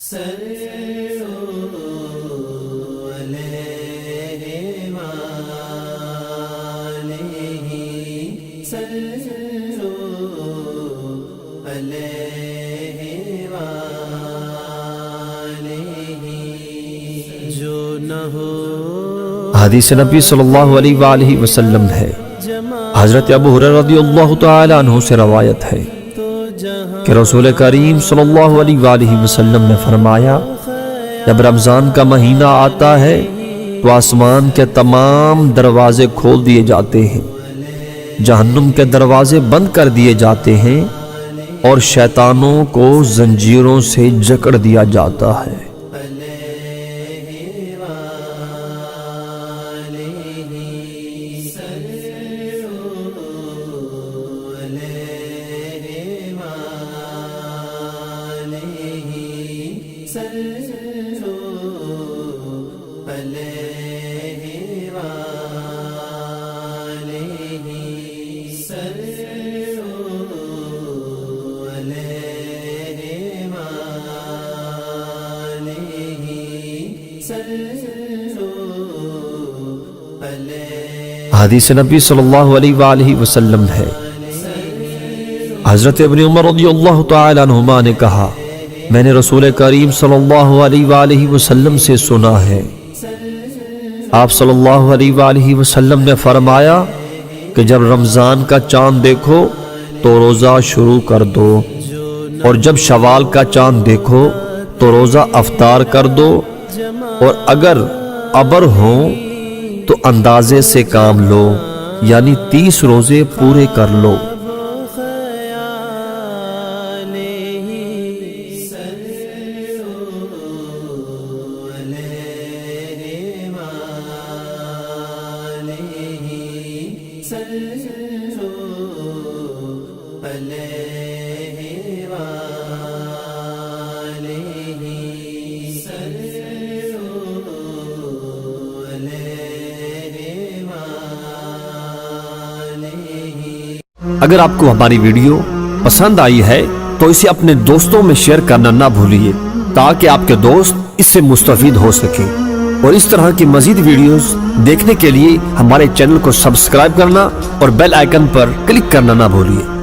حدیث نبی صلی اللہ علیہ وآلہ وسلم ہے، حضرت ابو ہریرہ رضی اللہ تعالی عنہ سے روایت ہے کہ رسول کریم صلی اللہ علیہ وآلہ وسلم نے فرمایا، جب رمضان کا مہینہ آتا ہے تو آسمان کے تمام دروازے کھول دیے جاتے ہیں، جہنم کے دروازے بند کر دیے جاتے ہیں اور شیطانوں کو زنجیروں سے جکڑ دیا جاتا ہے۔ حدیث نبی صلی اللہ علیہ وآلہ وسلم ہے، حضرت ابن عمر رضی اللہ تعالی عنہما نے کہا، میں نے رسول کریم صلی اللہ علیہ وآلہ وسلم سے سنا ہے، آپ صلی اللہ علیہ وآلہ وسلم نے فرمایا کہ جب رمضان کا چاند دیکھو تو روزہ شروع کر دو، اور جب شوال کا چاند دیکھو تو روزہ افطار کر دو، اور اگر ابر ہوں تو اندازے سے کام لو، یعنی 30 روزے پورے کر لو۔ اگر آپ کو ہماری ویڈیو پسند آئی ہے تو اسے اپنے دوستوں میں شیئر کرنا نہ بھولیے تاکہ آپ کے دوست اس سے مستفید ہو سکیں، اور اس طرح کی مزید ویڈیوز دیکھنے کے لیے ہمارے چینل کو سبسکرائب کرنا اور بیل آئیکن پر کلک کرنا نہ بھولیے۔